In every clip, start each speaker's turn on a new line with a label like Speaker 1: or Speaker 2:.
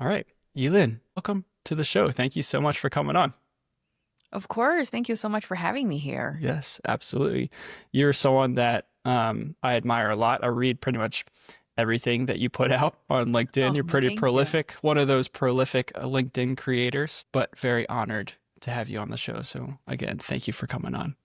Speaker 1: All right. Yi Lin, welcome to the show. Thank you so much for coming on.
Speaker 2: Of course. Thank you so much for having me here.
Speaker 1: Yes, absolutely. You're someone that I admire a lot. I read pretty much everything that you put out on LinkedIn.
Speaker 2: Oh,
Speaker 1: You're pretty
Speaker 2: thank you.
Speaker 1: prolific, one of those prolific LinkedIn creators, but very honored to have you on the show. So, again, thank you for coming on.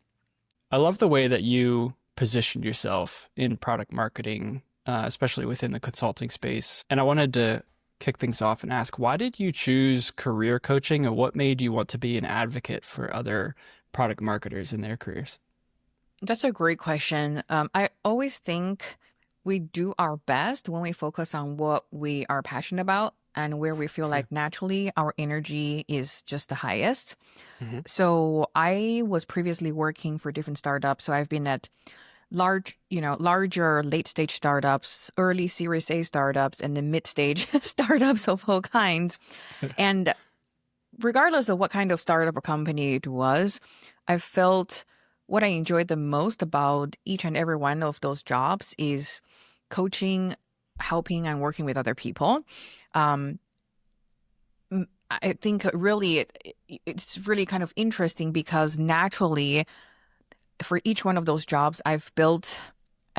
Speaker 1: I love the way that you positioned yourself in product marketing, especially within the consulting space. And I wanted to kick things off and ask, why did you choose career coaching and what made you want to be an advocate for other product marketers in their careers?
Speaker 2: That's a great question. I always think we do our best when we focus on what we are passionate about and where we feel like naturally our energy is just the highest.
Speaker 1: Mm-hmm.
Speaker 2: So I was previously working for different startups. So I've been at larger late stage startups, early Series A startups, and the mid stage startups of all kinds. And regardless of what kind of startup or company it was, I felt what I enjoyed the most about each and every one of those jobs is coaching, helping, and working with other people. Um, I think really it's really kind of interesting because naturally for each one of those jobs I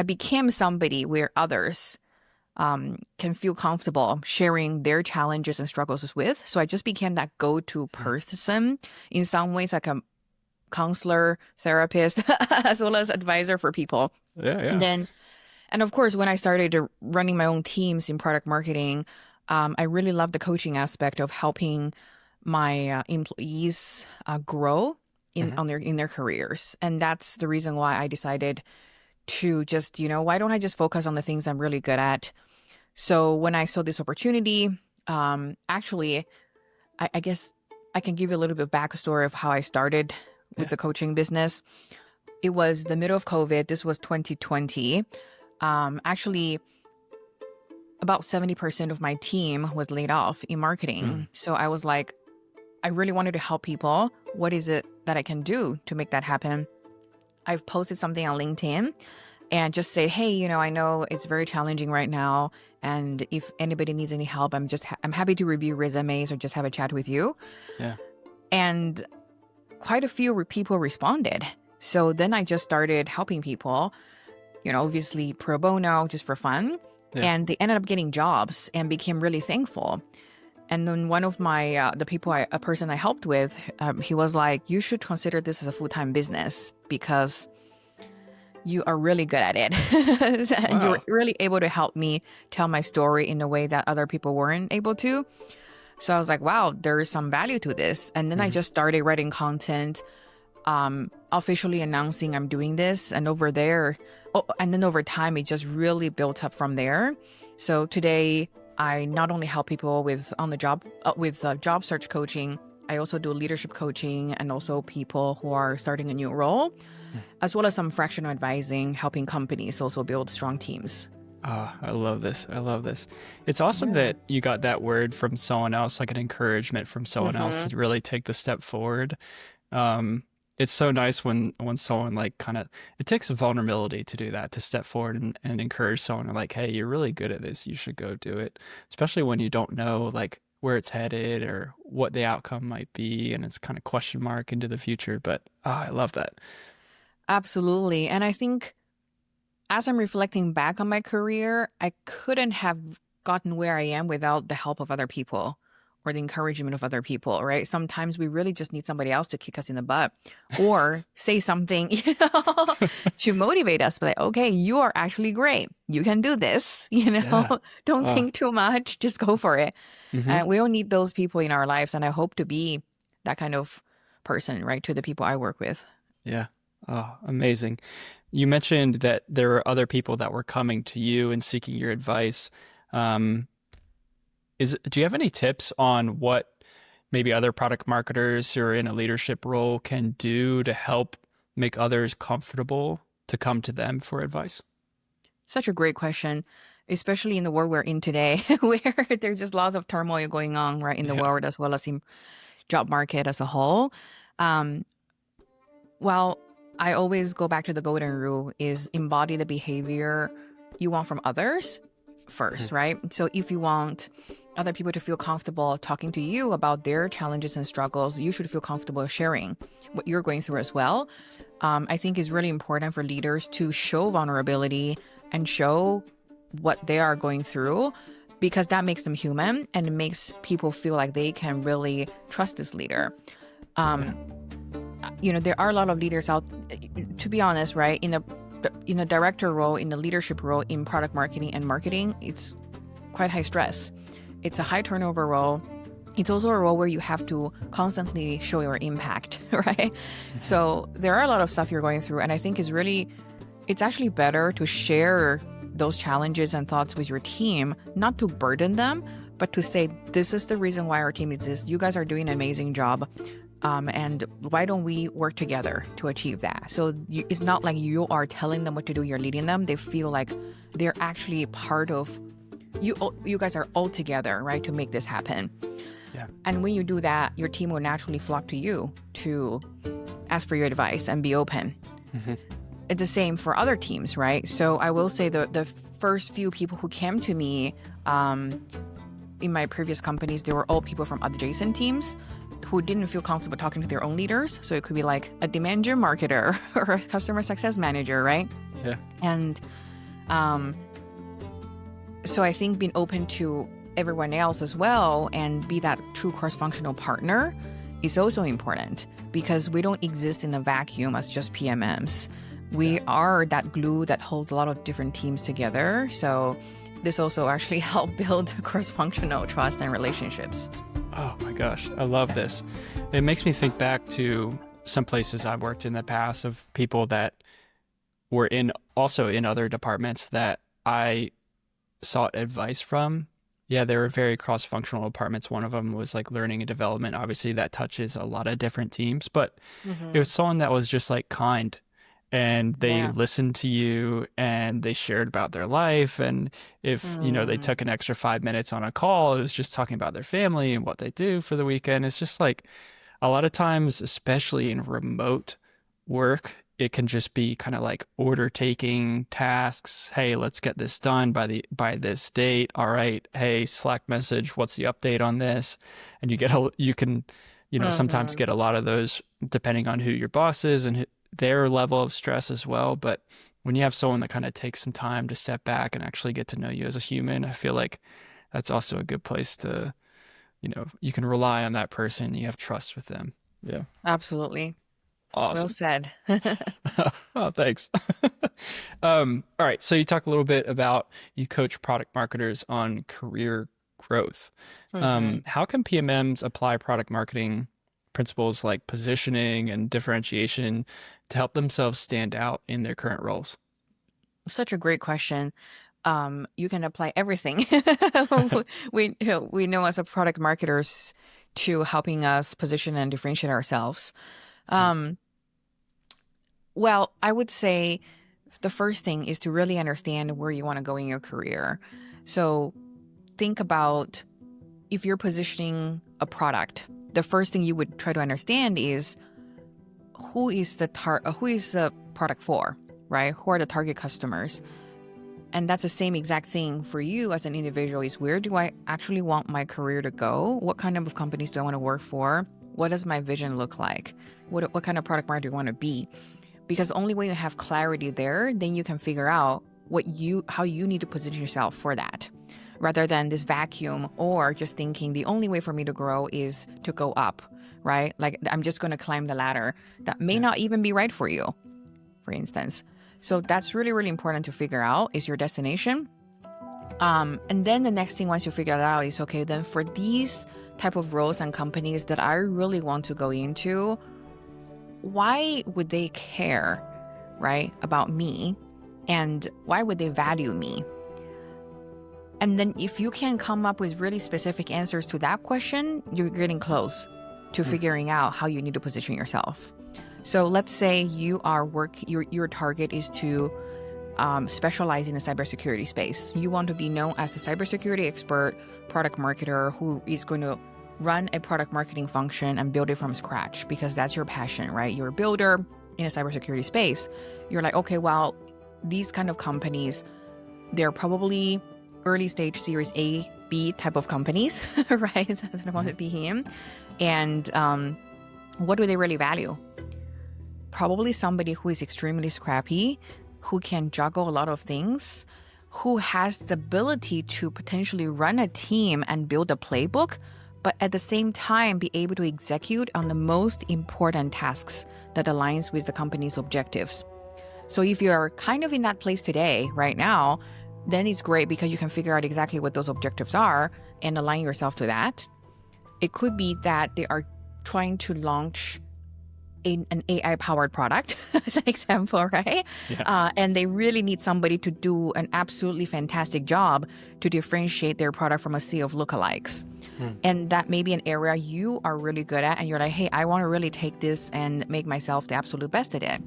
Speaker 2: became somebody where others can feel comfortable sharing their challenges and struggles with. So I just became that go-to person in some ways, like a counselor, therapist, as well as advisor for people.
Speaker 1: Yeah,
Speaker 2: And
Speaker 1: yeah.
Speaker 2: then, and of course, when I started running my own teams in product marketing, I really love the coaching aspect of helping my employees grow
Speaker 1: Mm-hmm.
Speaker 2: in their careers. And that's the reason why I decided to just, why don't I just focus on the things I'm really good at? So when I saw this opportunity, actually, I guess I can give you a little bit of backstory of how I started with
Speaker 1: Yeah.
Speaker 2: the coaching business. It was the middle of COVID. This was 2020. Actually, about 70% of my team was laid off in marketing.
Speaker 1: Mm.
Speaker 2: So I was like, I really wanted to help people. What is it that I can do to make that happen? I've posted something on LinkedIn and just say, hey, I know it's very challenging right now. And if anybody needs any help, I'm happy to review resumes or just have a chat with you.
Speaker 1: Yeah.
Speaker 2: And quite a few people responded. So then I just started helping people, obviously pro bono, just for fun.
Speaker 1: Yeah.
Speaker 2: And they ended up getting jobs and became really thankful. And then one of my, a person I helped with, he was like, you should consider this as a full-time business because you are really good at it. And you're
Speaker 1: Wow.
Speaker 2: really able to help me tell my story in a way that other people weren't able to. So I was like, wow, there is some value to this. And then I
Speaker 1: Mm-hmm.
Speaker 2: just started writing content, officially announcing I'm doing this. And then over time, it just really built up from there. So today, I not only help people with job search coaching, I also do leadership coaching and also people who are starting a new role, as well as some fractional advising, helping companies also build strong teams.
Speaker 1: Oh, I love this. I love this. It's awesome
Speaker 2: Yeah.
Speaker 1: that you got that word from someone else, like an encouragement from someone else
Speaker 2: Hmm.
Speaker 1: to really take the step forward. Um, it's so nice when someone like kind of it takes vulnerability to do that, to step forward and encourage someone like, hey, you're really good at this. You should go do it. Especially when you don't know like where it's headed or what the outcome might be, and it's kind of question mark into the future. But I love that.
Speaker 2: Absolutely. And I think as I'm reflecting back on my career, I couldn't have gotten where I am without the help of other people or the encouragement of other people, right? Sometimes we really just need somebody else to kick us in the butt or say something, to motivate us. Like, okay, you are actually great. You can do this,
Speaker 1: Yeah.
Speaker 2: Don't
Speaker 1: Oh.
Speaker 2: think too much. Just go for it.
Speaker 1: Hmm.
Speaker 2: And we all need those people in our lives. And I hope to be that kind of person, right, to the people I work with.
Speaker 1: Yeah. Oh, amazing. You mentioned that there were other people that were coming to you and seeking your advice. Um, do you have any tips on what maybe other product marketers who are in a leadership role can do to help make others comfortable to come to them for advice?
Speaker 2: Such a great question, especially in the world we're in today, where there's just lots of turmoil going on, right, in the
Speaker 1: Yeah.
Speaker 2: world as well as in job market as a whole. Um, well, I always go back to the golden rule is embody the behavior you want from others
Speaker 1: Mhm.
Speaker 2: first, right? So if you want other people to feel comfortable talking to you about their challenges and struggles. You should feel comfortable sharing what you're going through as well. I think it's really important for leaders to show vulnerability and show what they are going through, because that makes them human and it makes people feel like they can really trust this leader. There are a lot of leaders out, to be honest, right? In a director role, in a leadership role, in product marketing and marketing, it's quite high stress. It's a high turnover role. It's also a role where you have to constantly show your impact, right? So there are a lot of stuff you're going through. And I think it's actually better to share those challenges and thoughts with your team, not to burden them, but to say, this is the reason why our team exists. You guys are doing an amazing job. And why don't we work together to achieve that? So it's not like you are telling them what to do, you're leading them. They feel like they're actually part of you guys are all together, right, to make this happen.
Speaker 1: Yeah.
Speaker 2: And when you do that, your team will naturally flock to you to ask for your advice and be open. It's the same for other teams, right? So I will say the first few people who came to me in my previous companies, they were all people from adjacent teams who didn't feel comfortable talking to their own leaders. So it could be like a demand gen marketer or a customer success manager, right?
Speaker 1: Yeah.
Speaker 2: And so I think being open to everyone else as well and be that true cross-functional partner is also important, because we don't exist in a vacuum as just PMMs. We are that glue that holds a lot of different teams together. So this also actually helped build cross-functional trust and relationships.
Speaker 1: Oh my gosh, I love this. It makes me think back to some places I've worked in the past of people that were also in other departments that I sought advice from. Yeah, they were very cross-functional departments. One of them was like learning and development. Obviously, that touches a lot of different teams, but it was someone that was just like kind, and they listened to you and they shared about their life. And if, they took an extra 5 minutes on a call, it was just talking about their family and what they do for the weekend. It's just like a lot of times, especially in remote work, it can just be kind of like order taking tasks. Hey, let's get this done by this date. All right. Hey, Slack message, what's the update on this? And you can sometimes get a lot of those depending on who your boss is and their level of stress as well. But when you have someone that kind of takes some time to step back and actually get to know you as a human, I feel like that's also a good place to, you can rely on that person. You have trust with them. Yeah.
Speaker 2: Absolutely.
Speaker 1: Awesome.
Speaker 2: Well said.
Speaker 1: Oh, thanks. All right. So you talked a little bit about you coach product marketers on career growth. How can PMMs apply product marketing principles like positioning and differentiation to help themselves stand out in their current roles?
Speaker 2: Such a great question. You can apply everything we know as a product marketers to helping us position and differentiate ourselves. Well, I would say the first thing is to really understand where you want to go in your career. So think about if you're positioning a product, the first thing you would try to understand is who is the product for, right? Who are the target customers? And that's the same exact thing for you as an individual, is where do I actually want my career to go? What kind of companies do I want to work for? What does my vision look like? What kind of product marketer do you want to be? Because only when you have clarity there, then you can figure out how you need to position yourself for that, rather than this vacuum or just thinking the only way for me to grow is to go up, right? Like I'm just going to climb the ladder. That may not even be right for you, for instance. So that's really, really important to figure out is your destination. And then the next thing, once you figure it out, is okay, then for these type of roles and companies that I really want to go into, why would they care, right, about me? And why would they value me? And then if you can come up with really specific answers to that question, you're getting close to figuring out how you need to position yourself. So let's say your target is to specialize in the cybersecurity space. You want to be known as a cybersecurity expert, product marketer who is going to run a product marketing function and build it from scratch, because that's your passion, right? You're a builder in a cybersecurity space. You're like, okay, well, these kind of companies, they're probably early stage Series A B type of companies, right? That want to be him. And what do they really value? Probably somebody who is extremely scrappy, who can juggle a lot of things, who has the ability to potentially run a team and build a playbook, but at the same time be able to execute on the most important tasks that aligns with the company's objectives. So if you're kind of in that place today, right now, then it's great because you can figure out exactly what those objectives are and align yourself to that. It could be that they are trying to launch an AI-powered product, as an example, right?
Speaker 1: Yeah.
Speaker 2: And they really need somebody to do an absolutely fantastic job to differentiate their product from a sea of lookalikes. And that may be an area you are really good at, and you're like, hey, I want to really take this and make myself the absolute best at it.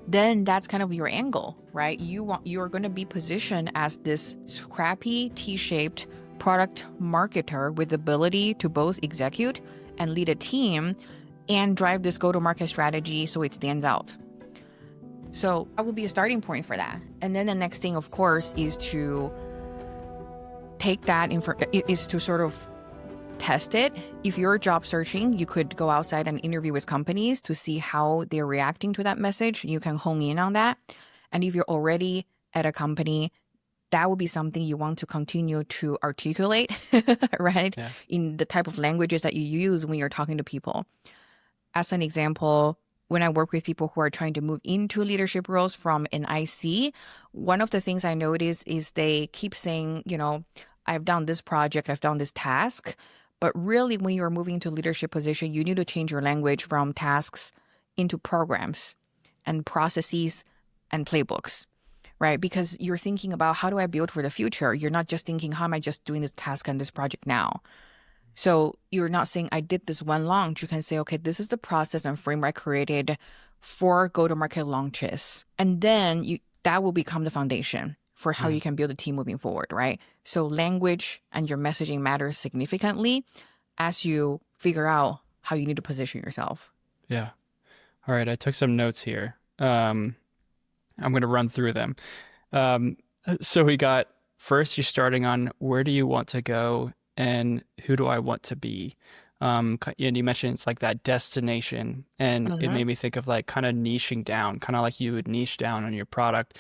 Speaker 2: Then that's kind of your angle, right? You're going to be positioned as this scrappy, T-shaped product marketer with the ability to both execute and lead a team and drive this go-to-market strategy so it stands out. So that would be a starting point for that. And then the next thing, of course, is to take that is to sort of test it. If you're job searching, you could go outside and interview with companies to see how they're reacting to that message. You can hone in on that. And if you're already at a company, that would be something you want to continue to articulate, right?
Speaker 1: Yeah.
Speaker 2: In the type of languages that you use when you're talking to people. As an example, when I work with people who are trying to move into leadership roles from an IC, one of the things I notice is they keep saying, I've done this project, I've done this task. But really, when you're moving into a leadership position, you need to change your language from tasks into programs and processes and playbooks, right? Because you're thinking about how do I build for the future? You're not just thinking, how am I just doing this task and this project now? So you're not saying, I did this one launch. You can say, okay, this is the process and framework created for go-to-market launches. And then that will become the foundation for how you can build a team moving forward, right? So language and your messaging matters significantly as you figure out how you need to position yourself.
Speaker 1: Yeah. All right. I took some notes here. I'm going to run through them. So we got first, you're starting on where do you want to go and who do I want to be? And you mentioned it's like that destination, and it made me think of like kind of niching down, kind of like you would niche down on your product,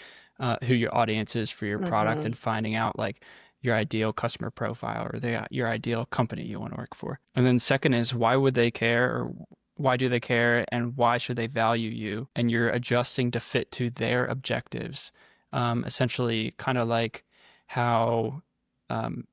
Speaker 1: who your audience is for your product, and finding out like your ideal customer profile or your ideal company you want to work for. And then second is why would they care, or why do they care, and why should they value you? And you're adjusting to fit to their objectives. Essentially, kind of like how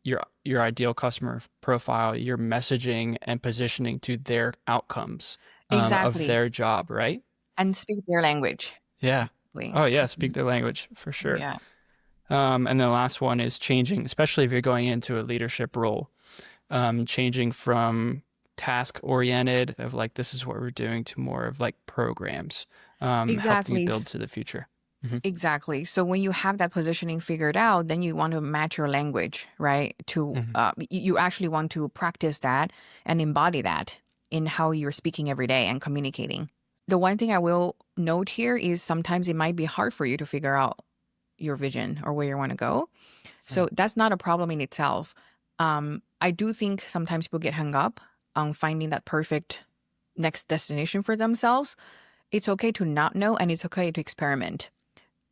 Speaker 1: your ideal customer profile, your messaging and positioning to their outcomes of
Speaker 2: Exactly.
Speaker 1: their job, right?
Speaker 2: And speak their language.
Speaker 1: Yeah.
Speaker 2: Like,
Speaker 1: Oh yeah, speak their language for sure.
Speaker 2: yeah.
Speaker 1: And then the last one is changing, especially if you're going into a leadership role, changing from task oriented of like this is what we're doing to more of like programs, helping you
Speaker 2: Exactly.
Speaker 1: build to the future.
Speaker 2: Exactly. So when you have that positioning figured out, then you want to match your language, right? You actually want to practice that and embody that in how you're speaking every day and communicating. The one thing I will note here is sometimes it might be hard for you to figure out your vision or where you want to go. So that's not a problem in itself. I do think sometimes people get hung up on finding that perfect next destination for themselves. It's okay to not know, and it's okay to experiment.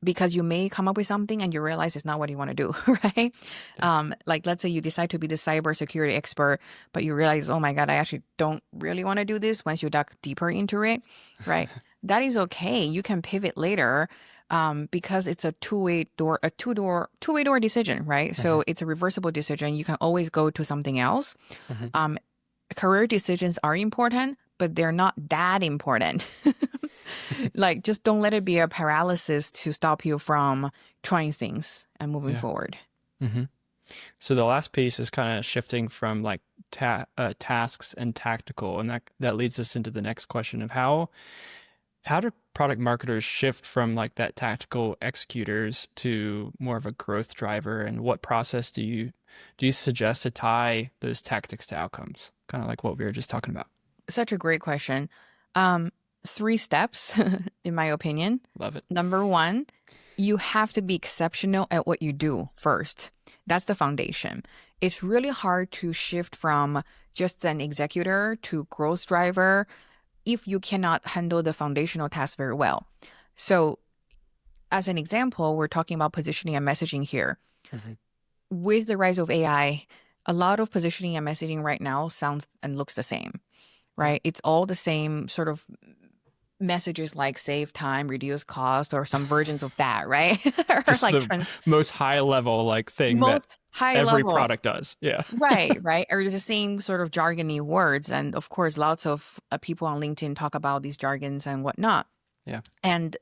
Speaker 2: Because you may come up with something and you realize it's not what you want to do, right? Like let's say you decide to be the cybersecurity expert, but you realize, oh my God, I actually don't really want to do this once you dug deeper into it, right? That is okay. You can pivot later because it's a two-way door decision, right? So it's a reversible decision. You can always go to something else. Career decisions are important, but they're not that important. Like, just don't let it be a paralysis to stop you from trying things and moving forward.
Speaker 1: So the last piece is kind of shifting from like tasks and tactical, and that leads us into the next question of how do product marketers shift from like that tactical executors to more of a growth driver, and what process do you suggest to tie those tactics to outcomes? Kind of like what we were just talking about.
Speaker 2: Such a great question. 3 steps, in my opinion.
Speaker 1: Love it.
Speaker 2: Number 1, you have to be exceptional at what you do first. That's the foundation. It's really hard to shift from just an executor to growth driver if you cannot handle the foundational tasks very well. So, as an example, we're talking about positioning and messaging here.
Speaker 1: Mhm.
Speaker 2: With the rise of AI, a lot of positioning and messaging right now sounds and looks the same, right? It's all the same sort of messages like save time, reduce cost, or some versions of that, right? Or
Speaker 1: Just
Speaker 2: like
Speaker 1: the most high level like thing that
Speaker 2: most high
Speaker 1: every
Speaker 2: level.
Speaker 1: product does. Yeah.
Speaker 2: Right. Or the same sort of jargony words. And of course, lots of people on LinkedIn talk about these jargons and whatnot.
Speaker 1: Yeah.
Speaker 2: And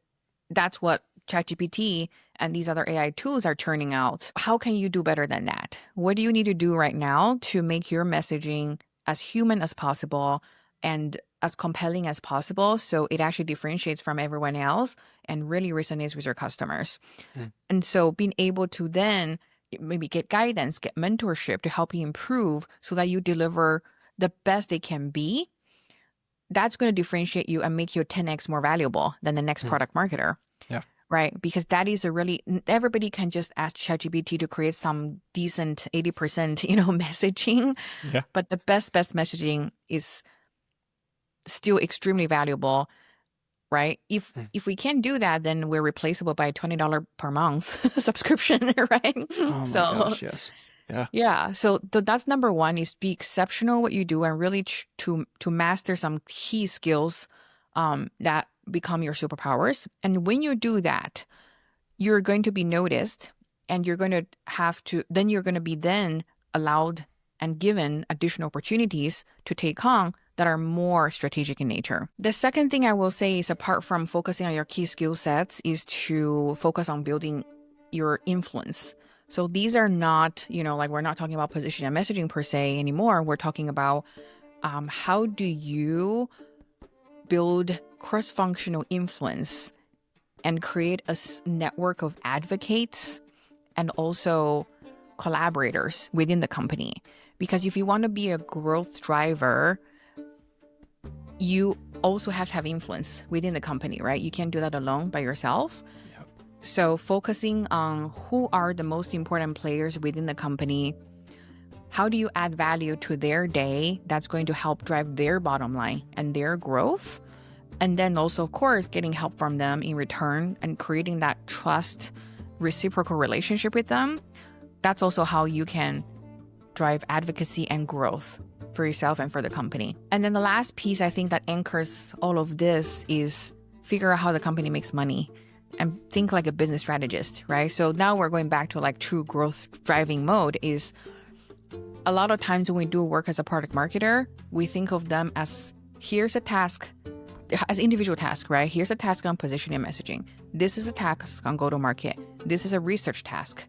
Speaker 2: that's what ChatGPT and these other AI tools are turning out. How can you do better than that? What do you need to do right now to make your messaging as human as possible and as compelling as possible so it actually differentiates from everyone else and really resonates with your customers?
Speaker 1: Mm.
Speaker 2: And so being able to then maybe get guidance, get mentorship to help you improve so that you deliver the best they can be, that's going to differentiate you and make you 10x more valuable than the next
Speaker 1: Mm.
Speaker 2: product marketer.
Speaker 1: Yeah.
Speaker 2: Right. Because that is a really, everybody can just ask ChatGPT to create some decent 80%, messaging.
Speaker 1: Yeah.
Speaker 2: But the best messaging is still extremely valuable. Right.
Speaker 1: Mm.
Speaker 2: If we can do that, then we're replaceable by a $20 per month subscription. Right.
Speaker 1: Oh my
Speaker 2: So
Speaker 1: gosh, yes. Yeah.
Speaker 2: yeah. So that's number one is be exceptional what you do and really to master some key skills that become your superpowers. And when you do that, you're going to be noticed and you're going to then you're going to be then allowed and given additional opportunities to take on that are more strategic in nature. The second thing I will say is apart from focusing on your key skill sets is to focus on building your influence. So these are not, like we're not talking about position and messaging per se anymore. We're talking about how do you build cross-functional influence and create a network of advocates and also collaborators within the company. Because if you want to be a growth driver, you also have to have influence within the company, right? You can't do that alone by yourself.
Speaker 1: Yep.
Speaker 2: So focusing on who are the most important players within the company, how do you add value to their day that's going to help drive their bottom line and their growth? And then also, of course, getting help from them in return and creating that trust, reciprocal relationship with them. That's also how you can drive advocacy and growth for yourself and for the company. And then the last piece I think that anchors all of this is figure out how the company makes money and think like a business strategist, right? So now we're going back to like true growth driving mode is a lot of times when we do work as a product marketer, we think of them as here's a task, as individual task, right? Here's a task on positioning and messaging. This is a task on go-to-market. This is a research task.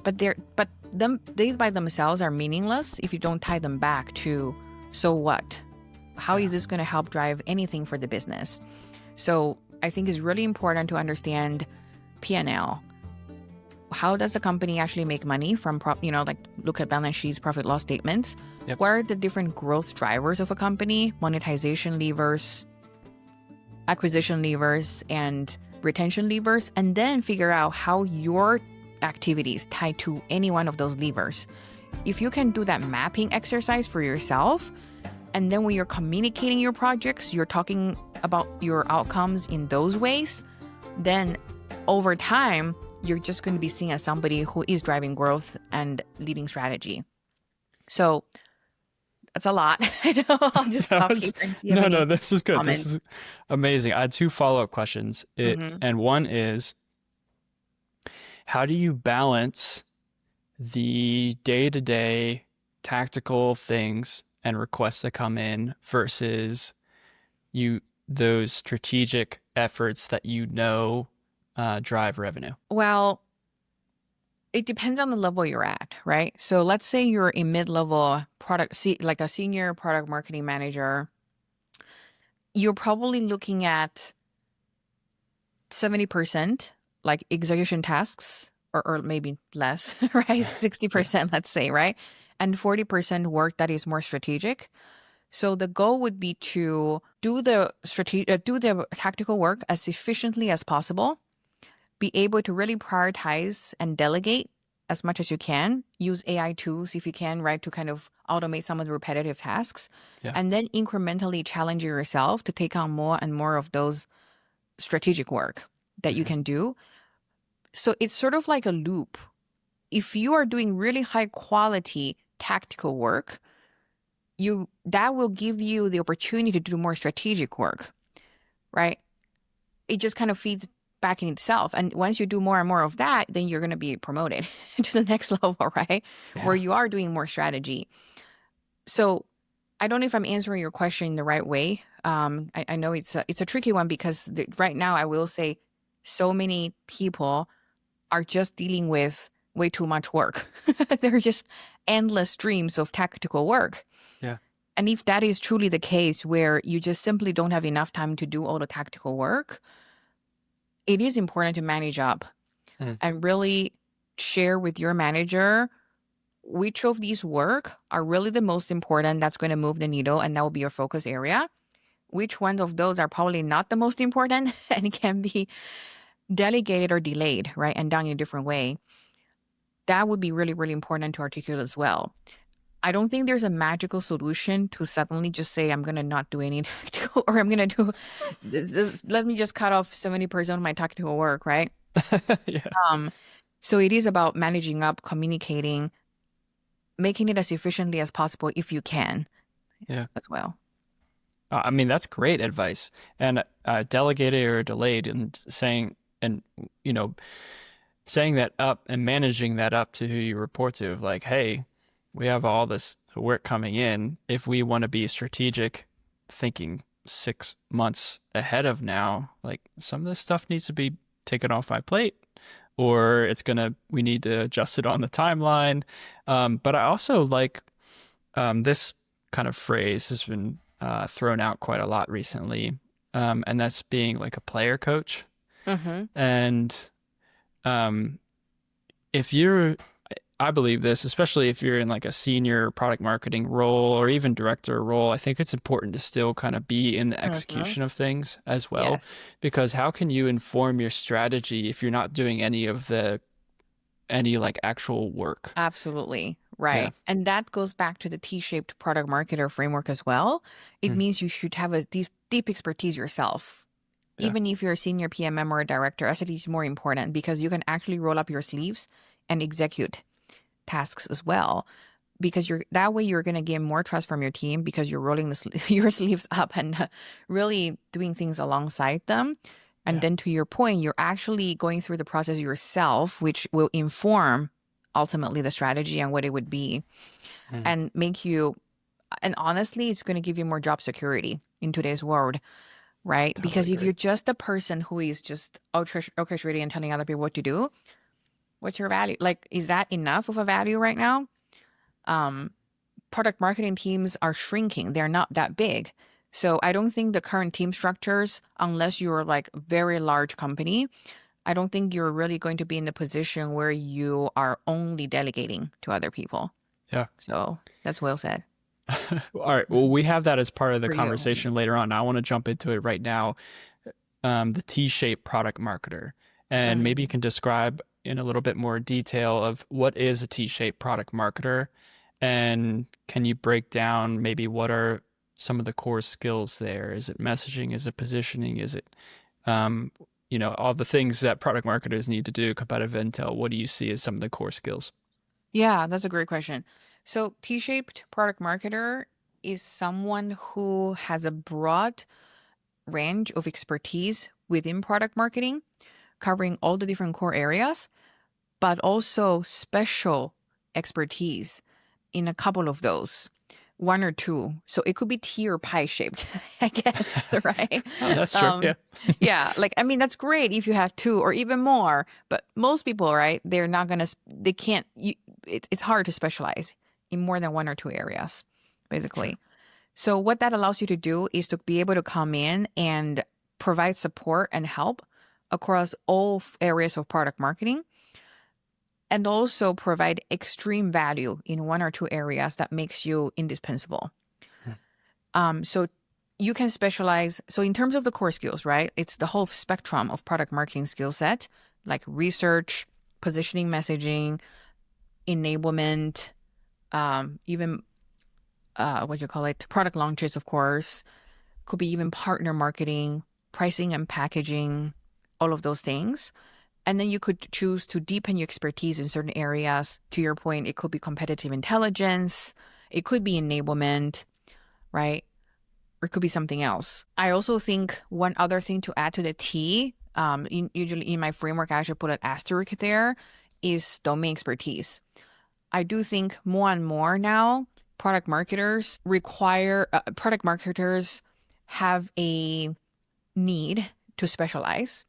Speaker 2: But they by themselves are meaningless if you don't tie them back to so what? How is this going to help drive anything for the business? So I think it's really important to understand P&L. How does the company actually make money from, like look at balance sheets, profit loss statements?
Speaker 1: Yep.
Speaker 2: What are the different growth drivers of a company, monetization levers, acquisition levers, and retention levers? And then figure out how your activities tie to any one of those levers. If you can do that mapping exercise for yourself, and then when you're communicating your projects, you're talking about your outcomes in those ways, then over time, you're just going to be seen as somebody who is driving growth and leading strategy. So that's a lot. I know. I'll just stop here and see if you have any
Speaker 1: This is good.
Speaker 2: comments.
Speaker 1: This is amazing. I had two follow-up questions. And one is, how do you balance the day-to-day tactical things and requests that come in versus those strategic efforts that drive revenue?
Speaker 2: Well, it depends on the level you're at, right? So let's say you're a mid-level like a senior product marketing manager. You're probably looking at 70% like execution tasks or maybe less, right? 60%, let's say, right? And 40% work that is more strategic. So the goal would be to do the tactical work as efficiently as possible, be able to really prioritize and delegate as much as you can. Use AI tools if you can, right, to kind of automate some of the repetitive tasks.
Speaker 1: Yeah.
Speaker 2: And then incrementally challenge yourself to take on more and more of those strategic work that you can do. So it's sort of like a loop. If you are doing really high quality tactical work, that will give you the opportunity to do more strategic work, right? It just kind of feeds back in itself. And once you do more and more of that, then you're going to be promoted to the next level, right?
Speaker 1: Yeah.
Speaker 2: Where you are doing more strategy. So I don't know if I'm answering your question in the right way. I know it's a tricky one because right now I will say so many people are just dealing with way too much work. There are just endless streams of tactical work.
Speaker 1: Yeah.
Speaker 2: And if that is truly the case where you just simply don't have enough time to do all the tactical work, it is important to manage up and really share with your manager which of these work are really the most important that's going to move the needle and that will be your focus area. Which ones of those are probably not the most important and can be delegated or delayed, right? And done in a different way. That would be really, really important to articulate as well. I don't think there's a magical solution to suddenly just say, I'm going to not do any tactical, or I'm going to do let me just cut off 70% of my tactical work, right?
Speaker 1: Yeah.
Speaker 2: So it is about managing up, communicating, making it as efficiently as possible if you can.
Speaker 1: Yeah.
Speaker 2: As well.
Speaker 1: I mean, that's great advice. And delegated or delayed, and saying that up and managing that up to who you report to, of like, hey, we have all this work coming in. If we want to be strategic, thinking 6 months ahead of now, like some of this stuff needs to be taken off my plate, or we need to adjust it on the timeline. But I also like this kind of phrase has been thrown out quite a lot recently, and that's being like a player coach. And I believe this, especially if you're in like a senior product marketing role or even director role, I think it's important to still kind of be in the execution of things as well.
Speaker 2: Yes.
Speaker 1: Because how can you inform your strategy if you're not doing any like actual work?
Speaker 2: Absolutely. Right.
Speaker 1: Yeah.
Speaker 2: And that goes back to the T-shaped product marketer framework as well. It means you should have a deep expertise yourself.
Speaker 1: Yeah.
Speaker 2: Even if you're a senior PMM or a director, SAT is more important because you can actually roll up your sleeves and execute tasks as well. Because that way you're going to gain more trust from your team because you're rolling your sleeves up and really doing things alongside them. And then to your point, you're actually going through the process yourself, which will inform ultimately the strategy and what it would be and make you, and honestly, it's going to give you more job security in today's world, right?
Speaker 1: Totally
Speaker 2: because if
Speaker 1: agree.
Speaker 2: you're just a person who is just orchestrating and telling other people what to do, what's your value? Like, is that enough of a value right now? Product marketing teams are shrinking. They're not that big. So I don't think the current team structures, unless you're like a very large company, I don't think you're really going to be in the position where you are only delegating to other people.
Speaker 1: Yeah.
Speaker 2: So that's well said.
Speaker 1: All right. Well, we have that as part of the
Speaker 2: For you.
Speaker 1: conversation later on. I want to jump into it right now. The T-shaped product marketer, and maybe you can describe in a little bit more detail of what is a T-shaped product marketer, and can you break down maybe what are some of the core skills there? Is it messaging? Is it positioning? Is it, all the things that product marketers need to do, competitive intel? What do you see as some of the core skills?
Speaker 2: Yeah, that's a great question. So T-shaped product marketer is someone who has a broad range of expertise within product marketing, covering all the different core areas, but also special expertise in a couple of those, one or two. So it could be T or pie shaped, I guess, right?
Speaker 1: Oh, that's true. Yeah.
Speaker 2: Yeah. Like, I mean, that's great if you have two or even more, but most people, right, they're not going to, they can't, it's hard to specialize in more than one or two areas, basically.
Speaker 1: Sure.
Speaker 2: So what that allows you to do is to be able to come in and provide support and help across all areas of product marketing, and also provide extreme value in one or two areas that makes you indispensable. So you can specialize. So in terms of the core skills, right, it's the whole spectrum of product marketing skill set, like research, positioning, messaging, enablement, even what you call it, product launches, of course, could be even partner marketing, pricing and packaging, all of those things. And then you could choose to deepen your expertise in certain areas. To your point, it could be competitive intelligence, it could be enablement, right? Or it could be something else. I also think one other thing to add to the T, usually in my framework, I actually put an asterisk there, is domain expertise. I do think more and more now, product marketers have a need to specialize,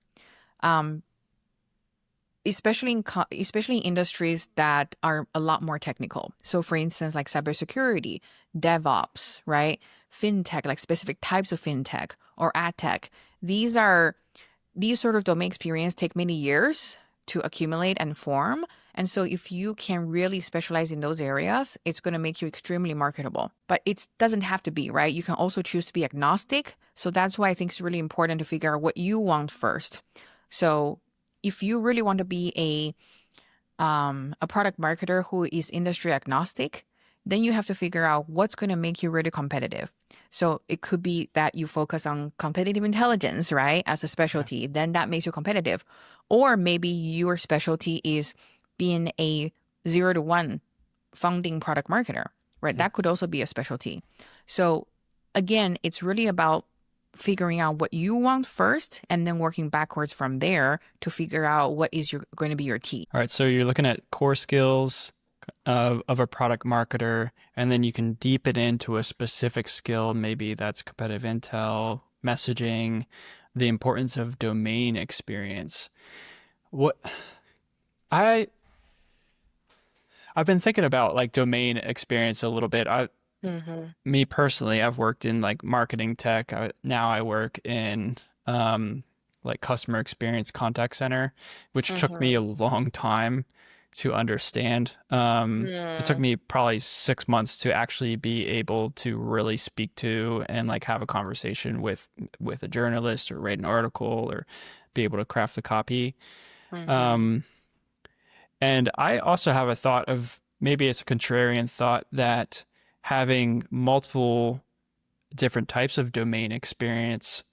Speaker 2: um, especially in industries that are a lot more technical. So, for instance, like cybersecurity, DevOps, right? Fintech, like specific types of fintech or ad tech. These sort of domain experience take many years to accumulate and form. And so if you can really specialize in those areas, it's going to make you extremely marketable. But it doesn't have to be, right? You can also choose to be agnostic. So that's why I think it's really important to figure out what you want first. So if you really want to be a product marketer who is industry agnostic, then you have to figure out what's going to make you really competitive. So it could be that you focus on competitive intelligence, right, as a specialty.
Speaker 1: Yeah.
Speaker 2: Then that makes you competitive. Or maybe your specialty is being a 0 to 1 founding product marketer, right?
Speaker 1: Mhm.
Speaker 2: That could also be a specialty. So again, it's really about figuring out what you want first and then working backwards from there to figure out what is going to be your T.
Speaker 1: All right, so you're looking at core skills of a product marketer, and then you can deepen into a specific skill. Maybe that's competitive intel, messaging, the importance of domain experience. What I I've been thinking about like domain experience a little bit. Me personally, I've worked in like marketing tech. Now I work in like customer experience contact center, which took me a long time to understand. It took
Speaker 2: Mm,
Speaker 1: me probably 6 months to actually be able to really speak to and like have a conversation with a journalist or write an article or be able to craft the copy.
Speaker 2: mhm.
Speaker 1: Um, and I also have a thought of maybe it's a contrarian thought that having multiple different types of domain experience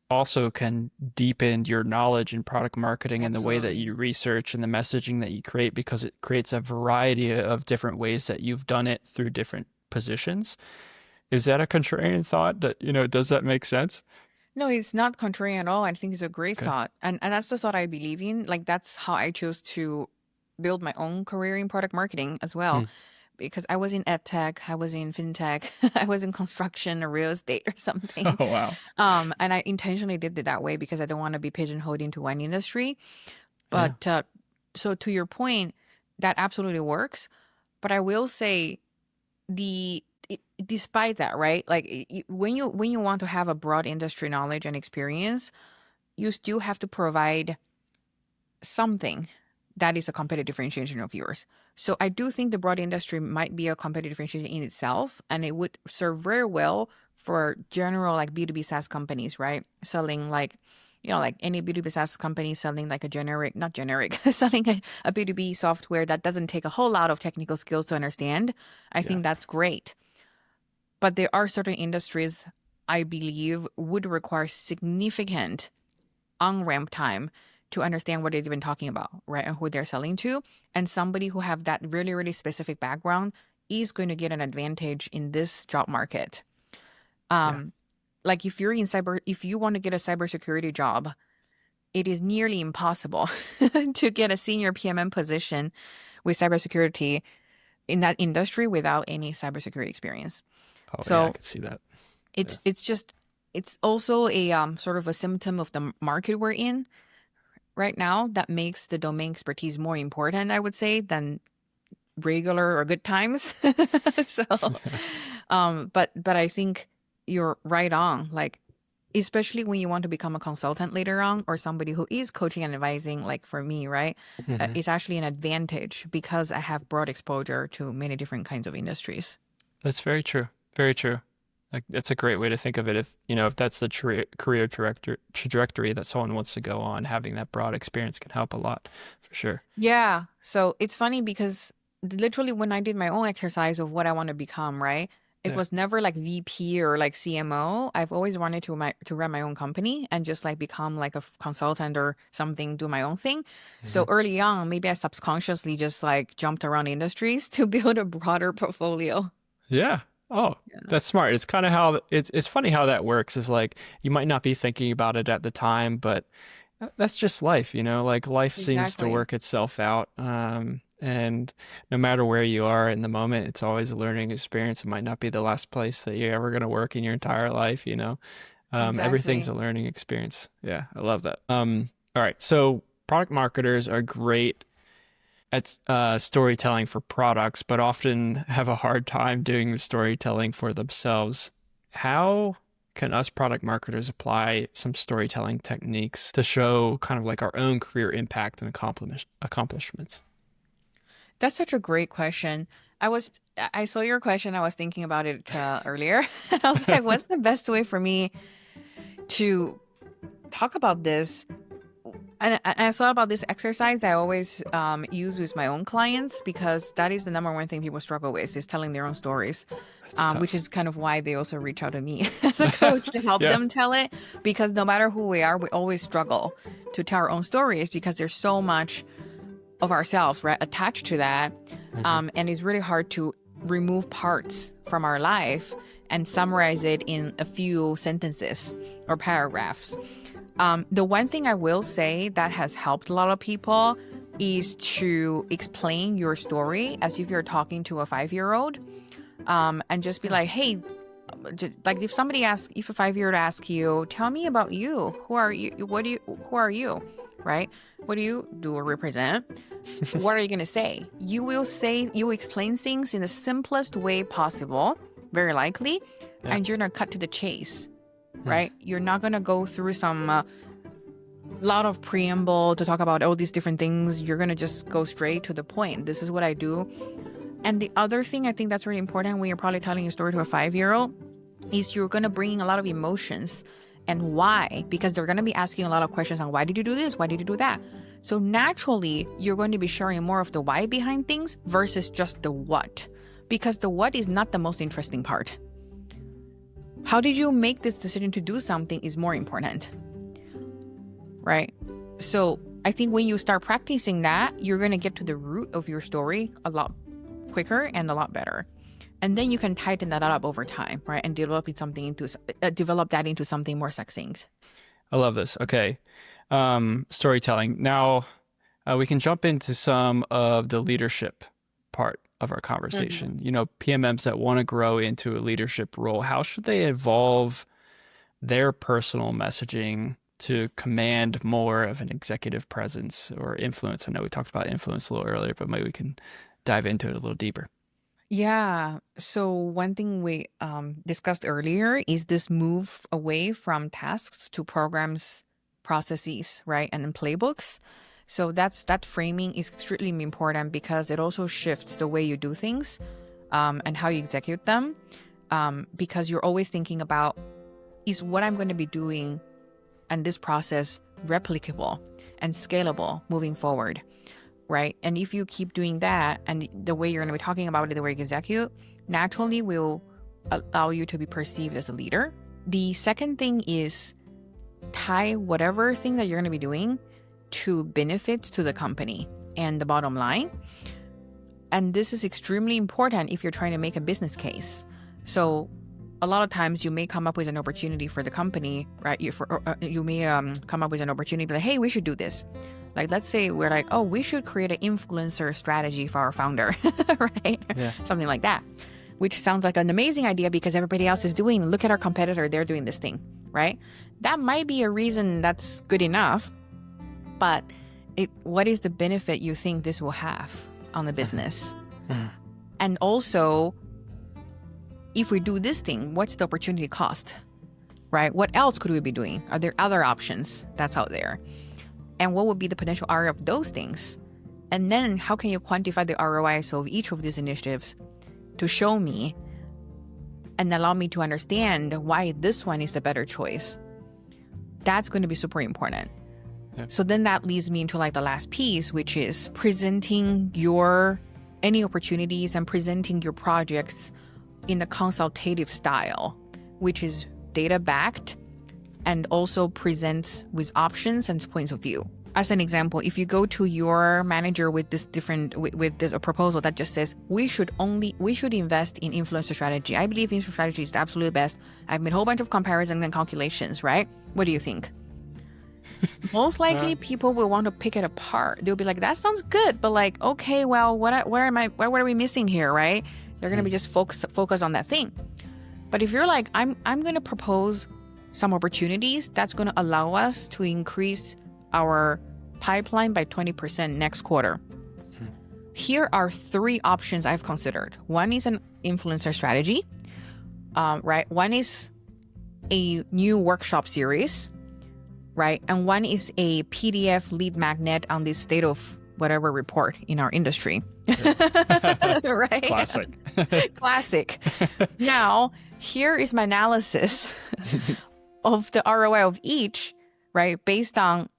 Speaker 1: also can deepen your knowledge in product marketing and the way that
Speaker 2: Absolutely.
Speaker 1: you research and the messaging that you create because it creates a variety of different ways that you've done it through different positions. Is that a contrarian thought that, does that make sense?
Speaker 2: No, it's not contrary at all. I think it's a great
Speaker 1: Okay.
Speaker 2: thought. And that's the thought I believe in. Like that's how I chose to build my own career in product marketing as well.
Speaker 1: Hmm.
Speaker 2: Because I was in ed tech, I was in fintech, I was in construction or real estate or something.
Speaker 1: Oh, wow.
Speaker 2: And I intentionally did it that way because I don't want to be pigeonholed into one industry.
Speaker 1: Yeah.
Speaker 2: But so to your point, that absolutely works. But I will say despite that, right? Like when you want to have a broad industry knowledge and experience, you still have to provide something that is a competitive differentiation of yours. So I do think the broad industry might be a competitive differentiation in itself, and it would serve very well for general like B2B SaaS companies, right? Selling like, like any B2B SaaS company selling like a generic, not generic, selling a B2B software that doesn't take a whole lot of technical skills to understand. I
Speaker 1: Yeah.
Speaker 2: think that's great. But there are certain industries I believe would require significant on-ramp time to understand what they're even talking about, right? And who they're selling to. And somebody who have that really, really specific background is going to get an advantage in this job market.
Speaker 1: Yeah.
Speaker 2: Like if you want to get a cybersecurity job, it is nearly impossible to get a senior PMM position with cybersecurity in that industry without any cybersecurity experience.
Speaker 1: Oh, yeah, I
Speaker 2: So
Speaker 1: could see that. Yeah.
Speaker 2: it's also a sort of a symptom of the market we're in right now that makes the domain expertise more important, I would say, than regular or good times. So, but I think you're right on. Like, especially when you want to become a consultant later on, or somebody who is coaching and advising, like for me, right?
Speaker 1: Hmm.
Speaker 2: It's actually an advantage because I have broad exposure to many different kinds of industries.
Speaker 1: That's very true. Very true. Like that's a great way to think of it. If you know, if that's the career trajectory that someone wants to go on, having that broad experience can help a lot, for sure.
Speaker 2: Yeah. So it's funny because literally when I did my own exercise of what I want to become, right? It
Speaker 1: Yeah.
Speaker 2: was never like VP or like CMO. I've always wanted to run my own company and just like become like a consultant or something, do my own thing. So
Speaker 1: Mhm.
Speaker 2: early on, maybe I subconsciously just like jumped around industries to build a broader portfolio.
Speaker 1: Yeah. Oh,
Speaker 2: Yeah.
Speaker 1: that's smart. It's kind of how it's funny how that works. Is like you might not be thinking about it at the time, but that's just life, you know, like life seems to
Speaker 2: Exactly.
Speaker 1: work itself out. And no matter where you are in the moment, it's always a learning experience. It might not be the last place that you're ever going to work in your entire life, you know. Everything's
Speaker 2: Exactly.
Speaker 1: a learning experience. Yeah, I love that. All right. So product marketers are great at storytelling for products, but often have a hard time doing the storytelling for themselves. How can us product marketers apply some storytelling techniques to show kind of like our own career impact and accomplishments?
Speaker 2: That's such a great question. I saw your question. I was thinking about it earlier, and I was like, "What's the best way for me to talk about this?" And I thought about this exercise I always use with my own clients because that is the number one thing people struggle with is telling their own stories,
Speaker 1: That's
Speaker 2: which
Speaker 1: tough.
Speaker 2: is kind of why they also reach out to me as a coach to help
Speaker 1: Yeah.
Speaker 2: them tell it. Because no matter who we are, we always struggle to tell our own stories because there's so much of ourselves, right, attached to that.
Speaker 1: Hmm.
Speaker 2: And it's really hard to remove parts from our life and summarize it in a few sentences or paragraphs. The one thing I will say that has helped a lot of people is to explain your story as if you're talking to a 5-year-old, and just be
Speaker 1: Yeah.
Speaker 2: like, hey, like if a 5-year-old asks you, tell me about you. Who are you? Who are you? Right? What do you do or represent? What are you going to say? You explain things in the simplest way possible, very likely,
Speaker 1: Yeah.
Speaker 2: and you're going to cut to the chase,
Speaker 1: Mm.
Speaker 2: right? You're not going to go through some lot of preamble to talk about all these different things. You're going to just go straight to the point. This is what I do. And the other thing I think that's really important when you're probably telling a story to a 5-year-old is you're going to bring in a lot of emotions and why, because they're going to be asking a lot of questions on why did you do this? Why did you do that? So naturally, you're going to be sharing more of the why behind things versus just the what, because the what is not the most interesting part. How did you make this decision to do something is more important, right? So I think when you start practicing that, you're going to get to the root of your story a lot quicker and a lot better. And then you can tighten that up over time, right? And develop that into something more succinct.
Speaker 1: I love this. Okay. Storytelling. Now, we can jump into some of the leadership part of our
Speaker 2: Mhm.
Speaker 1: conversation. You know, PMMs that want to grow into a leadership role, how should they evolve their personal messaging to command more of an executive presence or influence? I know we talked about influence a little earlier, but maybe we can dive into it a little deeper.
Speaker 2: Yeah. So one thing we discussed earlier is this move away from tasks to programs, processes, right, and then playbooks. So that framing is extremely important because it also shifts the way you do things, and how you execute them. Because you're always thinking about is what I'm going to be doing and this process replicable and scalable moving forward, right? And if you keep doing that and the way you're going to be talking about it, the way you execute, naturally will allow you to be perceived as a leader. The second thing is tie whatever thing that you're going to be doing to benefits to the company and the bottom line. And this is extremely important if you're trying to make a business case. So a lot of times you may come up with an opportunity for the company, right? You may come up with an opportunity like, hey, we should do this. Like, let's say we're like, oh, we should create an influencer strategy for our founder, right?
Speaker 1: Yeah.
Speaker 2: Something like that, which sounds like an amazing idea because everybody else is doing. Look at our competitor; they're doing this thing, right? That might be a reason that's good enough, but what is the benefit you think this will have on the business? And also, if we do this thing, what's the opportunity cost, right? What else could we be doing? Are there other options that's out there? And what would be the potential ROI of those things? And then how can you quantify the ROIs of each of these initiatives to show me and allow me to understand why this one is the better choice. That's going to be super important.
Speaker 1: Yeah.
Speaker 2: So then that leads me into like the last piece, which is presenting any opportunities and presenting your projects in a consultative style, which is data backed and also presents with options and points of view. As an example, if you go to your manager with this a proposal that just says we should invest in influencer strategy. I believe influencer strategy is the absolute best. I've made a whole bunch of comparisons and calculations, right? What do you think? Most likely people will want to pick it apart. They'll be like, that sounds good, but like, okay, well, what are we missing here, right? They're going to be just focused on that thing. But if you're like, I'm going to propose some opportunities that's going to allow us to increase our pipeline by 20% next quarter. Here are 3 options I've considered. One is an influencer strategy, right? One is a new workshop series, right? And one is a PDF lead magnet on the state of whatever report in our industry. Right?
Speaker 1: Classic.
Speaker 2: Classic. Now, here is my analysis of the ROI of each, right? Based on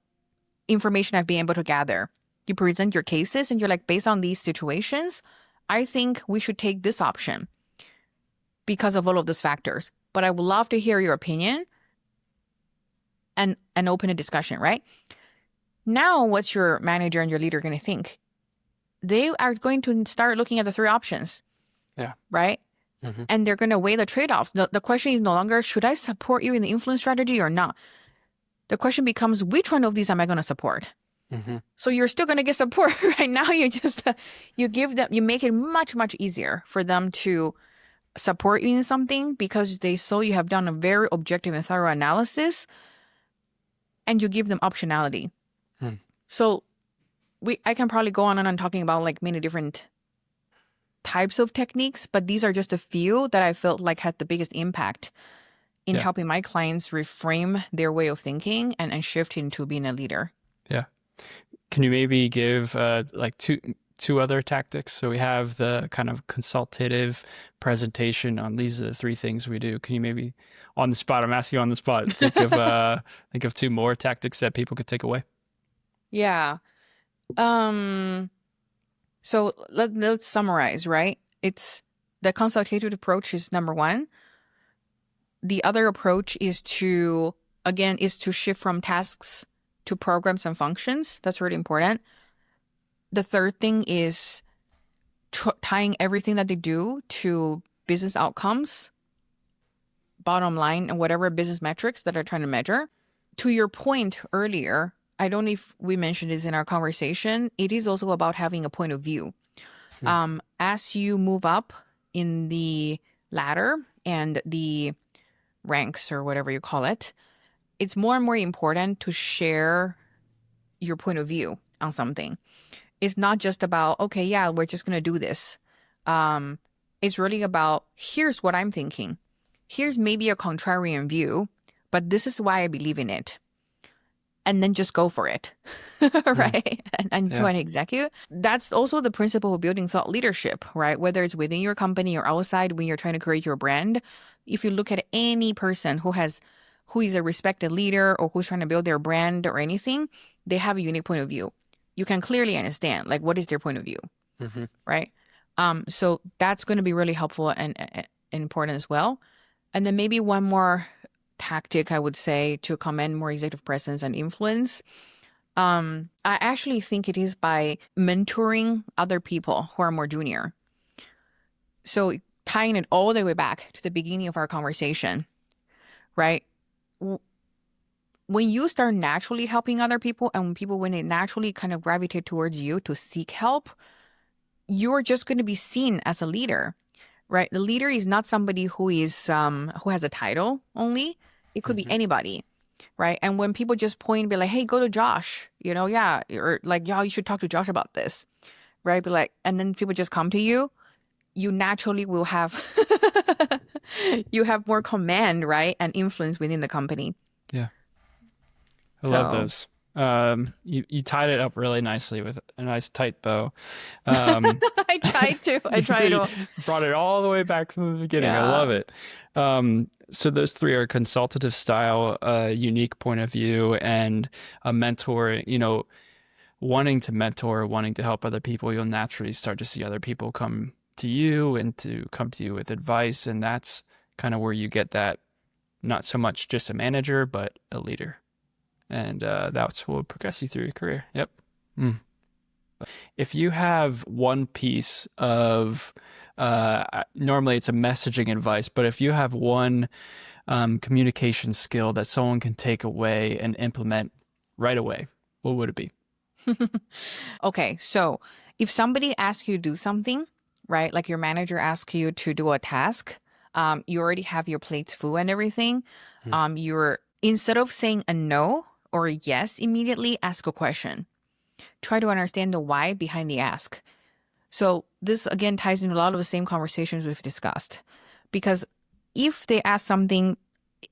Speaker 2: information I've been able to gather. You present your cases and you're like, based on these situations, I think we should take this option because of all of these factors. But I would love to hear your opinion and open a discussion, right? Now, what's your manager and your leader going to think? They are going to start looking at the 3 options.
Speaker 1: Yeah.
Speaker 2: Right? Mm-hmm. And they're going to weigh the trade-offs. The question is no longer, should I support you in the influence strategy or not? The question becomes, which one of these am I going to support? Mm-hmm. So you're still going to get support. Right now, you just, you make it much, much easier for them to support you in something because they saw you have done a very objective and thorough analysis, and you give them optionality. So I can probably go on and on talking about like many different types of techniques, but these are just a few that I felt like had the biggest impact in helping my clients reframe their way of thinking and shift into being a leader.
Speaker 1: Yeah. Can you maybe give like two other tactics? So we have the kind of consultative presentation on these are the 3 things we do. Can you maybe on the spot, I'm asking you on the spot, think of 2 more tactics that people could take away?
Speaker 2: Yeah. So let's summarize, right? It's the consultative approach is number 1. The other approach is to shift from tasks to programs and functions. That's really important. The third thing is tying everything that they do to business outcomes, bottom line, and whatever business metrics that are trying to measure. To your point earlier, I don't know if we mentioned this in our conversation, it is also about having a point of view. As you move up in the ladder and the ranks or whatever you call it, it's more and more important to share your point of view on something. It's not just about, okay, yeah, we're just going to do this. It's really about, here's what I'm thinking. Here's maybe a contrarian view, but this is why I believe in it. And then just go for it, right? And go and execute. That's also the principle of building thought leadership, right? Whether it's within your company or outside when you're trying to create your brand. If you look at any person who is a respected leader or who's trying to build their brand or anything, they have a unique point of view. You can clearly understand, like, what is their point of view, right? So that's going to be really helpful and important as well. And then maybe one more tactic, I would say, to command more executive presence and influence. I actually think it is by mentoring other people who are more junior. So tying it all the way back to the beginning of our conversation, right? When you start naturally helping other people and when they naturally kind of gravitate towards you to seek help, you're just going to be seen as a leader, right? The leader is not somebody who has a title only. It could be anybody, right? And when people just point and be like, hey, go to Josh, or like, you should talk to Josh about this, right? Be like, and then people just come to you, you naturally will have, you have more command, right? And influence within the company.
Speaker 1: Yeah. I love those. You tied it up really nicely with a nice tight bow. Um,
Speaker 2: I tried to. I
Speaker 1: you
Speaker 2: tried
Speaker 1: did,
Speaker 2: to.
Speaker 1: you brought it all the way back from the beginning. I
Speaker 2: Yeah.
Speaker 1: love it. So those three are consultative style, a unique point of view, and a mentor. Wanting to mentor, wanting to help other people, you'll naturally start to see other people come to you and to come to you with advice, and that's kind of where you get that not so much just a manager, but a leader. And that's what will progress you through your career. Yep. Mm. If you have one piece of, normally it's a messaging advice, but if you have one communication skill that someone can take away and implement right away, what would it be?
Speaker 2: Okay, so if somebody asks you to do something, right, like your manager asks you to do a task, you already have your plates full and everything.
Speaker 1: Hmm.
Speaker 2: You're instead of saying a no or a yes immediately, ask a question. Try to understand the why behind the ask. So this again ties into a lot of the same conversations we've discussed. Because if they ask something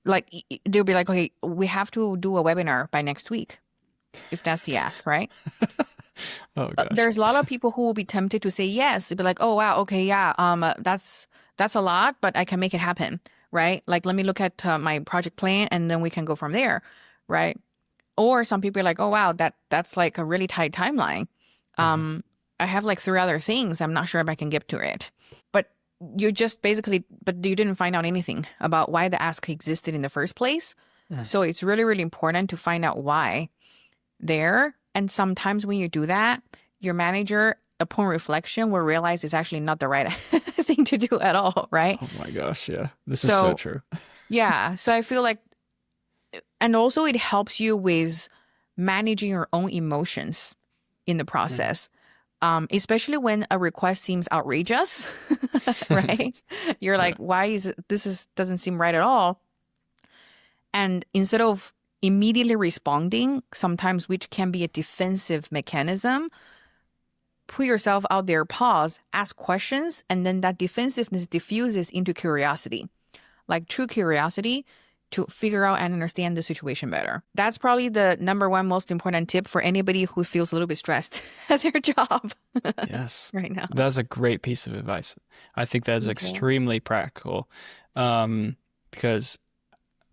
Speaker 2: like they'll be like, okay, we have to do a webinar by next week, if that's the ask, right?
Speaker 1: Oh gosh.
Speaker 2: There's a lot of people who will be tempted to say yes. They'll be like, oh wow, okay, yeah, that's a lot, but I can make it happen, right? Like let me look at my project plan and then we can go from there, right? Or some people are like, oh wow, that's like a really tight timeline.
Speaker 1: Mhm.
Speaker 2: Um, I have like three other things. I'm not sure if I can get to it. But you just basically, but you didn't find out anything about why the ask existed in the first place.
Speaker 1: Mhm.
Speaker 2: So it's really, really important to find out why there. And sometimes when you do that, your manager, upon reflection, will realize it's actually not the right thing to do at all, right?
Speaker 1: Oh my gosh, yeah. This is so
Speaker 2: So
Speaker 1: true.
Speaker 2: yeah, so I feel like, and also it helps you with managing your own emotions in the
Speaker 1: Mhm.
Speaker 2: process. Especially when a request seems outrageous, right? You're
Speaker 1: Yeah.
Speaker 2: like, why is it, this is doesn't seem right at all. And instead of immediately responding, sometimes which can be a defensive mechanism, put yourself out there, pause, ask questions, and then that defensiveness diffuses into curiosity, like true curiosity to figure out and understand the situation better. That's probably the number one most important tip for anybody who feels a little bit stressed at their job
Speaker 1: Yes.
Speaker 2: right now.
Speaker 1: That's a great piece of advice. I think that is
Speaker 2: Thank you.
Speaker 1: extremely practical. Because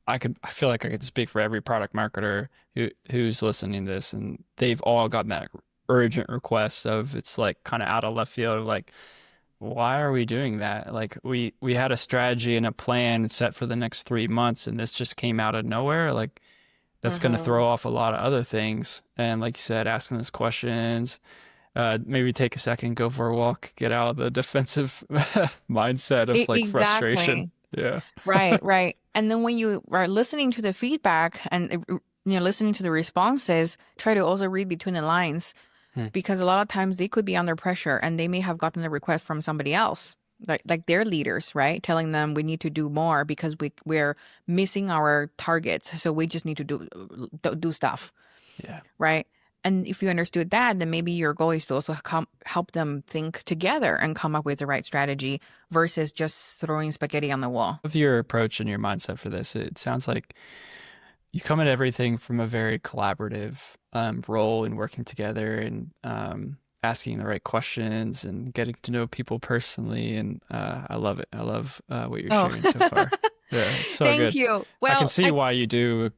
Speaker 1: I feel like I could speak for every product marketer who's listening to this, and they've all gotten that urgent request of it's like kind of out of left field of like, why are we doing that? Like we had a strategy and a plan set for the next 3 months, and this just came out of nowhere. Like that's going to
Speaker 2: Mhm.
Speaker 1: throw off a lot of other things. And like you said, asking those questions, maybe take a second, go for a walk, get out of the defensive mindset of like frustration.
Speaker 2: Exactly.
Speaker 1: Yeah.
Speaker 2: Right, right. And then when you are listening to the feedback and listening to the responses, try to also read between the lines
Speaker 1: Hmm.
Speaker 2: because a lot of times they could be under pressure and they may have gotten a request from somebody else, like their leaders, right? Telling them we need to do more because we're missing our targets, so we just need to do stuff,
Speaker 1: Yeah.
Speaker 2: right? And if you understood that, then maybe your goal is to also help them think together and come up with the right strategy versus just throwing spaghetti on the wall.
Speaker 1: Of your approach and your mindset for this, it sounds like you come at everything from a very collaborative role in working together and asking the right questions and getting to know people personally. And I love it. I love what you're
Speaker 2: Oh,
Speaker 1: sharing so far. Yeah, it's so
Speaker 2: thank
Speaker 1: good.
Speaker 2: you.
Speaker 1: I can
Speaker 2: Well,
Speaker 1: see why you do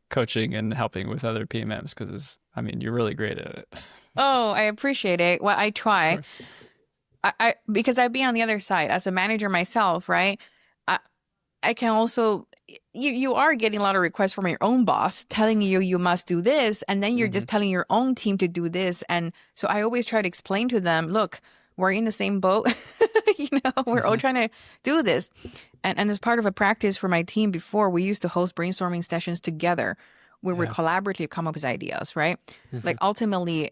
Speaker 1: coaching and helping with other PMMs because I mean you're really great at it. Of
Speaker 2: I appreciate it. Well, I try.
Speaker 1: course.
Speaker 2: I because I've been on the other side as a manager myself, right? I I can also you are getting a lot of requests from your own boss telling you you must do this, and then you're
Speaker 1: Hmm.
Speaker 2: just telling your own team to do this. And so I always try to explain to them, look, we're in the same boat. We're all
Speaker 1: Hmm.
Speaker 2: trying to do this. And as part of a practice for my team before, we used to host brainstorming sessions together where we
Speaker 1: Yeah.
Speaker 2: collaboratively come up with ideas, right?
Speaker 1: Hmm.
Speaker 2: Like ultimately,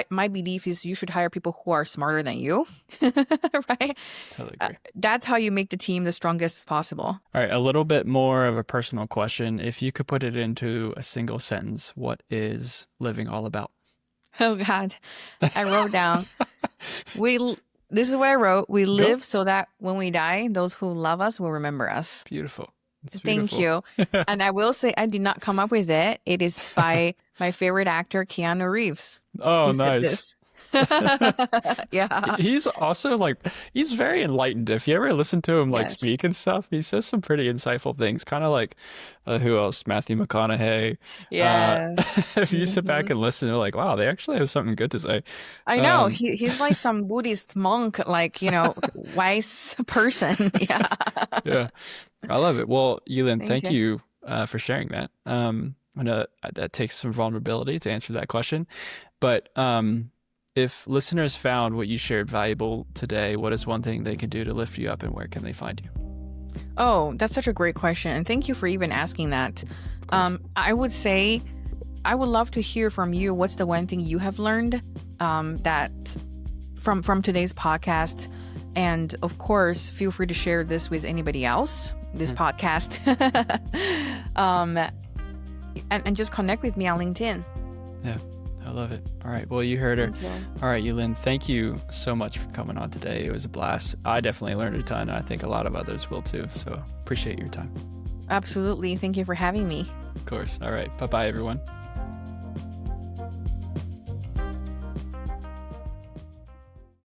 Speaker 2: my belief is you should hire people who are smarter than you, right?
Speaker 1: Totally agree.
Speaker 2: That's how you make the team the strongest possible.
Speaker 1: All right, a little bit more of a personal question. If you could put it into a single sentence, what is living all about?
Speaker 2: Oh God, I wrote down this is what I wrote. We
Speaker 1: Go.
Speaker 2: live so that when we die, those who love us will remember us.
Speaker 1: Beautiful. It's
Speaker 2: Thank
Speaker 1: beautiful.
Speaker 2: you. And I will say I did not come up with it. It is by my favorite actor, Keanu Reeves,
Speaker 1: Oh,
Speaker 2: who said
Speaker 1: nice.
Speaker 2: this. Yeah.
Speaker 1: He's also like he's very enlightened. If you ever listen to him like
Speaker 2: Yes.
Speaker 1: speak and stuff, he says some pretty insightful things. Kind of like who else? Matthew McConaughey.
Speaker 2: Yes.
Speaker 1: If you sit back
Speaker 2: Hmm.
Speaker 1: and listen, you're like, wow, they actually have something good to say.
Speaker 2: I know.
Speaker 1: Um,
Speaker 2: He's like some Buddhist monk, like, wise person. Yeah.
Speaker 1: yeah, I love it. Well, Yulin,
Speaker 2: Thank
Speaker 1: thank
Speaker 2: you.
Speaker 1: you for sharing that. I know that takes some vulnerability to answer that question, but if listeners found what you shared valuable today, what is one thing they can do to lift you up, and where can they find you?
Speaker 2: Oh, that's such a great question. And thank you for even asking that.
Speaker 1: Of course.
Speaker 2: I would say I would love to hear from you. What's the one thing you have learned that from today's podcast? And of course, feel free to share this with anybody else, this
Speaker 1: Mm.
Speaker 2: podcast. um, and just connect with me on LinkedIn.
Speaker 1: Yeah, I love it. All right. Well, you heard her.
Speaker 2: Thank you.
Speaker 1: All right, Yulin, thank you so much for coming on today. It was a blast. I definitely learned a ton. I think a lot of others will too. So appreciate your time.
Speaker 2: Absolutely. Thank you for having me.
Speaker 1: Of course. All right. Bye bye, everyone.